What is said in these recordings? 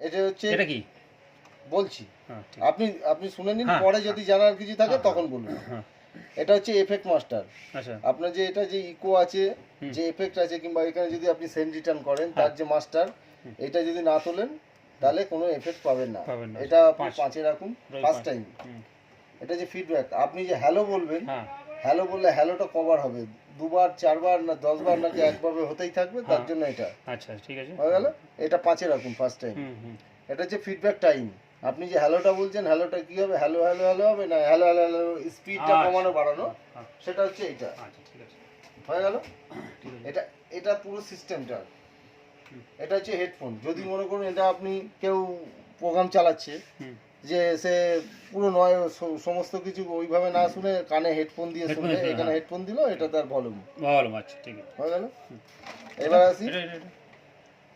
এটা হচ্ছে, এটা কি বলছি হ্যাঁ ঠিক আপনি আপনি শুনে নিন, হ্যাঁ, পরে যদি জানার কিছু থাকে হ্যাঁ, তখন বলুন। হ্যাঁ এটা হচ্ছে এফেক্ট মাস্টার। আচ্ছা আপনার যে এটা যে ইকো আছে, হুম। যে এফেক্ট আছে, কিংবা এখানে যদি আপনি সেন্ড রিটার্ন করেন, হ্যাঁ। তার যে মাস্টার, হুম। এটা যদি না তোলেন তাহলে কোনো এফেক্ট পাবেন না। পাবেন না। এটা আপনি 5 5-এ রাখুন রোজ ফার্স্ট 5 টাইম। হুম। এটা যে ফিডব্যাক, আপনি যে হ্যালো বলবেন, হ্যাঁ হ্যালো বললে হ্যালোটা কভার হবে, দুবার 4বার না 10বার নাকি একভাবে হতেই থাকবে, তার হ্যাঁ জন্য এটা আচ্ছা ঠিক আছে হয়ে গেল। এটা 5-এ রাখুন ফার্স্ট টাইম। হুম হুম এটা হচ্ছে ফিডব্যাক টাইম। আপনি যে হ্যালোটা বলছেন, হ্যালোটা কি হবে, হ্যালো হ্যালো হ্যালো হবে না হ্যালো হ্যালো হ্যালো, স্পিডটা আচ্ছা। কমানো বাড়ানো, হ্যাঁ সেটা হচ্ছে এইটা। আচ্ছা ঠিক আছে হয়ে গেল। ঠিক আছে এটা এটা পুরো সিস্টেমটা। হুম। এটা হচ্ছে হেডফোন। যদি মনে করুন এটা আপনি কেউ প্রোগ্রাম চালাচ্ছে, হুম যে সে পুরো নয় সমস্ত কিছু ওইভাবে না শুনে কানে হেডফোন দিয়ে হেডফোন শুনবে, দিয়ে, এখানে হ্যাঁ। হেডফোন দিল, এটা তার ভলিউম ভালো আচ্ছা ঠিক আছে হয়ে গেল। হুম। এবার আসি, এটা এটা এটা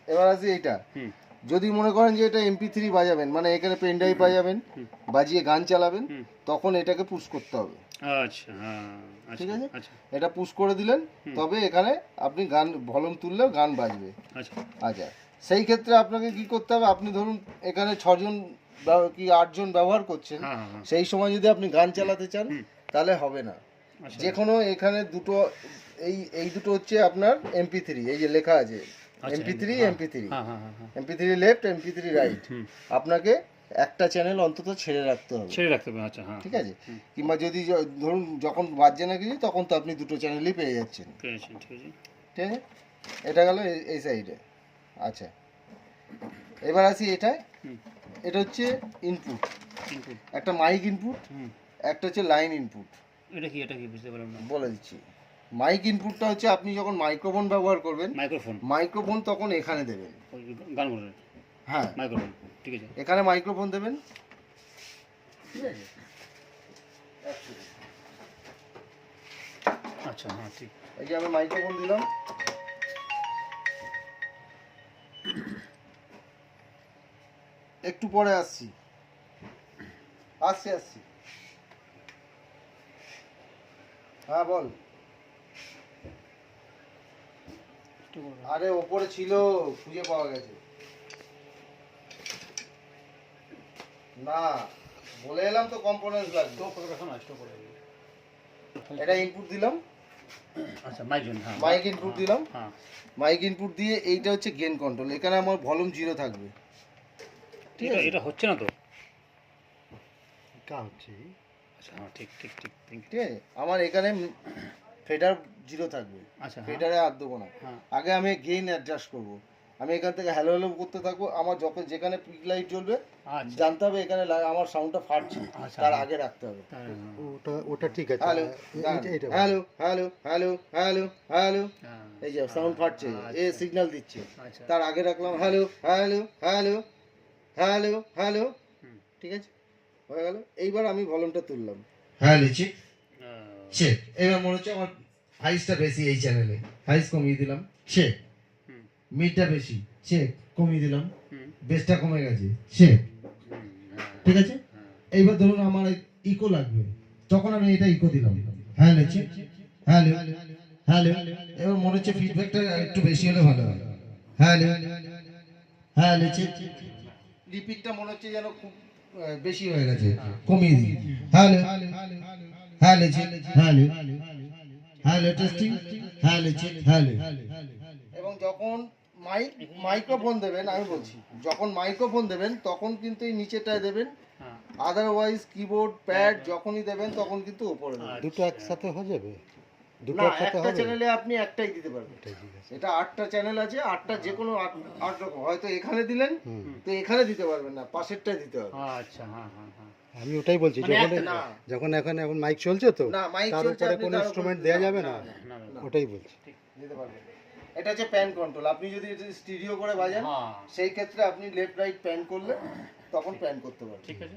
এবার আসি এইটা। হুম যদি মনে করেন যে এটা MP3 বাজাবেন, মানে এখানে পেন ড্রাইভ বাজাবেন, হুম বাজিয়ে গান চালাবেন, হুম তখন এটাকে পুশ করতে হবে। আচ্ছা হ্যাঁ আচ্ছা ঠিক আছে, আচ্ছা এটা পুশ করে দিলেন, হুম। তবে এখানে আপনি গান ভলিউম তুললেও গান বাজবে। আচ্ছা আচ্ছা, সেই ক্ষেত্রে আপনাকে কি করতে হবে, আপনি ধরুন এখানে 6জন কি 8জন ব্যবহার করছেন, হ্যাঁ হ্যাঁ হ্যাঁ সেই সময় যদি আপনি গান চালাতে চান, হুম। তাহলে হবে না। আচ্ছা যে কোনো এখানে দুটো, এই দুটো হচ্ছে আপনার MP3, এই যে লেখা আছে আচ্ছা, MP3 হ্যাঁ, MP3 হ্যাঁ হ্যাঁ হ্যাঁ হ্যাঁ MP3 লেফট MP3 রাইট, হুম আপনাকে একটা চ্যানেল অন্তত ছেড়ে রাখতে হবে। ছেড়ে রাখতে হবে আচ্ছা হ্যাঁ ঠিক আছে, হুম, কিংবা যদি ধরুন যখন বাজছে না কিছু, তখন তো আপনি দুটো চ্যানেলই পেয়ে যাচ্ছেন। পেয়েছি ঠিক আছে ঠিক আছে, এটা গেল এই সাইডে। আচ্ছা, এবার আসি এটায়। হুম এটা হচ্ছে ইনপুট, ইনপুট একটা মাইক ইনপুট, হুম একটা হচ্ছে লাইন ইনপুট। এটা কি বুঝতে পারলাম না বলে দিচ্ছি, মাইক ইনপুটটা হচ্ছে আপনি যখন মাইক্রোফোন ব্যবহার করবেন, মাইক্রোফোন মাইক্রোফোন তখন এখানে দেবেন। ওই গান বলেন হ্যাঁ, মাইক্রোফোন ঠিক আছে এখানে মাইক্রোফোন দেবেন। ঠিক আছে, এক second। আচ্ছা হ্যাঁ ঠিক এই যে আমি মাইক্রোফোন দিলাম, একটু পরে আসছি আসছি আসছি। হ্যাঁ বল। একটু বলো। আরে ওপরে ছিল, খুঁজে পাওয়া গেছে। না, বলে এলাম তো কম্পোনেন্টস লাগবে। স্টপ করে রাখো না স্টপ করে রাখো। এটা ইনপুট দিলাম, আচ্ছা মাইক জন্য হ্যাঁ মাইক ইনপুট দিলাম। হ্যাঁ মাইক ইনপুট দিয়ে এইটা হচ্ছে গেন কন্ট্রোল, এখানে আমার ভলিউম 0 থাকবে। ঠিক এটা আছে, এটা হচ্ছে না তো কা হচ্ছে। আচ্ছা হ্যাঁ ঠিক ঠিক ঠিক ঠিক ঠিক আছে, আমার এখানে ফেডার 0 থাকবে, আচ্ছা হ্যাঁ ফেডারে হাত দেবো না। হ্যাঁ আগে আমি গেইন অ্যাডজাস্ট করব। আমি এখান থেকে হ্যালো হ্যালো করতে থাকবো, আমার যখন যেখানে পিক লাইট জ্বলবে আচ্ছা জানতে হবে এখানে আমার সাউন্ডটা ফাটছে, আচ্ছা, তার হ্যাঁ। আগে রাখতে হবে। ওটা ওটা ঠিক আছে। হ্যালো এটা hello hello hello hello hello, হ্যাঁ এই যে সাউন্ড ফাটছে, এ আচ্ছা সিগন্যাল দিচ্ছে, আচ্ছা তার আগে রাখলাম hello hello hello hello hello. হুম। ঠিক আছে, হয়ে গেল। এইবার আমি ভলিউমটা তুললাম, হ্যালো চেক চেক। এবার মনে হচ্ছে আমার হাইসটা বেশি এই চ্যানেলে, হাইস কমিয়ে দিলাম, চেক। হুম মিডটা বেশি, চেক, কমিয়ে দিলাম, হুম বেসটা কমে গেছে, চেক। হুম, হ্যাঁ, ঠিক আছে, হ্যাঁ। এইবার ধরুন আমার ইকো লাগবে, তখন আমি এটা ইকো দিলাম, হ্যালো চেক হ্যালো হ্যালো। এবার মনে হচ্ছে ফিডব্যাকটা একটু বেশি হলে ভালো হয়, হ্যালো হ্যালো চেক। রিপিটটা মনে হচ্ছে যেন খুব বেশি হয়ে গেছে, কমিয়ে দিই, hello hello check hello hello testing hello check hello. এবং যখন মাইক্রোফোন দেবেন, আমি বলছি যখন মাইক্রোফোন দেবেন তখন কিন্তু এই নিচেটায় দেবেন, হ্যাঁ আদারওয়াইজ কিবোর্ড প্যাড যখনই দেবেন তখন কিন্তু উপরে দেবেন। দুটো একসাথে হয়ে যাবে, দুটো না, একসাথে একটা হবে। চ্যানেলে আপনি একটাই দিতে পারবেন। এটাই ঠিক আছে। এটা 8টা চ্যানেল আছে, 8টা যে কোনো 8 রকম, হয়তো এখানে দিলেন হুম। তো এখানে দিতে পারবেন না, পাশেরটাই দিতে হবে। আচ্ছা হ্যাঁ হ্যাঁ হ্যাঁ আমি ওটাই বলছি, মানে যখন একটা না। যখন এখন মাইক চলছে তো, না, মাইক তার চলছে, উপরে আপনি কোনো তার উপরে ইনস্ট্রুমেন্ট দেওয়া যাবে না, না না ওটাই বলছি। দিতে পারবেন। এটা হচ্ছে প্যান কন্ট্রোল, আপনি যদি স্টিরিও করে বাজান হ্যাঁ সেই ক্ষেত্রে আপনি লেফট রাইট প্যান করলে তখন প্যান করতে পারবেন। ঠিক আছে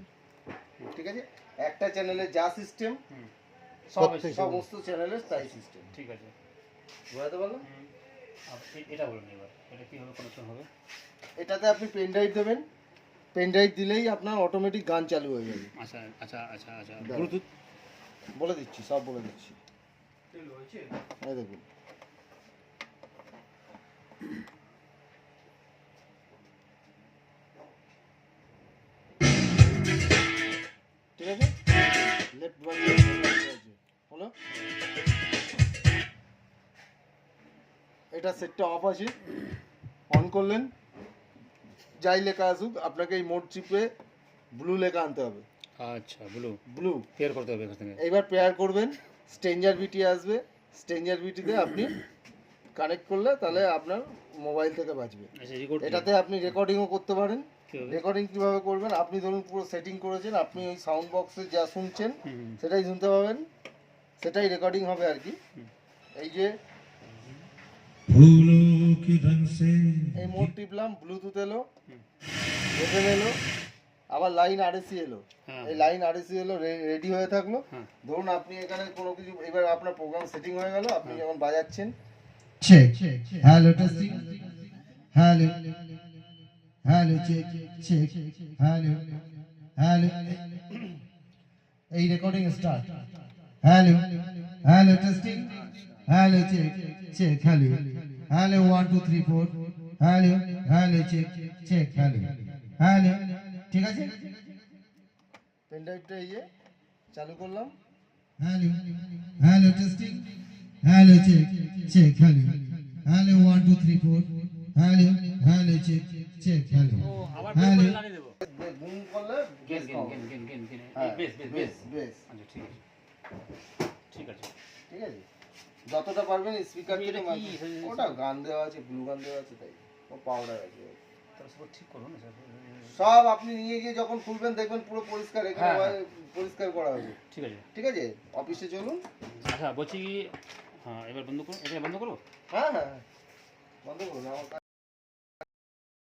ঠিক আছে, একটা চ্যানেলে যা সিস্টেম হুম সমস্ত চ্যানেলের তাই সিস্টেম। ঠিক আছে বুঝতে পারলাম। হুম। এটা বলুন এবার এটা কীভাবে কানেকশন হবে এটাতে আপনি পেন ড্রাইভ দেবেন, পেন ড্রাইভ দিলেই আপনার অটোমেটিক গান চালু হয়ে যাবে। আচ্ছা আচ্ছা আচ্ছা আচ্ছা দাঁড়াও। ব্লুটুথ বলে দিচ্ছি, সব বলে দিচ্ছি। এই দেখুন, এটা সেটটা অফ আছে, অন করলেন, যাই লেখা আসুক আপনাকে এই মোড চিপে ব্লু লেখা আনতে হবে, আচ্ছা ব্লু ব্লু। পেয়ার করতে হবে এখান থেকে। এইবার পেয়ার করবেন, স্ট্রেঞ্জার বিটি আসবে, স্ট্রেঞ্জার বিটিতে আপনি কানেক্ট করলে তাহলে আপনার মোবাইল থেকে বাজবে। আচ্ছা রেকর্ড এটাতে আপনি রেকর্ডিংও করতে পারেন। কিভাবে? রেকর্ডিং কিভাবে করবেন, আপনি ধরুন পুরো সেটিং করেছেন, আপনি ওই সাউন্ড বক্সে যা শুনছেন হুম, সেটাই শুনতে পাবেন, সেটাই রেকর্ডিং হবে আর কি। এই যে फूलों के रंग से এই মোড টিপলাম, ব্লুটুথ এলো, এফএম এলো, আবার লাইন আরএসি এলো। হ্যাঁ। এই লাইন আরএসি এলো, রেডি হয়ে থাকলো। হ্যাঁ। ধরুন আপনি এখানে কোনো কিছু, এবার আপনার প্রোগ্রাম সেটিং হয়ে গেল, আপনি যখন বাজাচ্ছেন, check hello testing hello hello check check hello hello এই recording start hello hello testing hello check check hello hello 1 2 3 4 hello hello check check hello hello ঠিক আছে পেন ড্রাইভটা এই যে চালু করলাম, hello hello testing hello check check hello hello 1 2 3 4 hello hello check check hello ও আবার hello base লাগিয়ে দেবো। Broom করলে গেন bass গেন পাবো। গেন গেন গেন গেন হ্যাঁ, বেস বেস বেস। বেস, আচ্ছা ঠিক আছে ঠিক আছে। ঠিক আছে, যতটা পারবেন স্পিকার তুমি থেকে এটা কি ওটা গান দেওয়া আছে, ব্লু গান দেওয়া আছে, তাই ও পাউডার আছে। তাহলে সব ঠিক করো না স্যার। সব আপনি নিয়ে গিয়ে যখন খুলবেন দেখবেন পুরো পরিষ্কার, এখানে হ্যাঁ, হ্যাঁ। পরিষ্কার করা হবে। ঠিক আছে। ঠিক আছে, অফিসে চলুন। আচ্ছা বলছি কি, হ্যাঁ এবার বন্ধ করো, এটা বন্ধ করো। হ্যাঁ হ্যাঁ হ্যাঁ, বন্ধ করুন আমার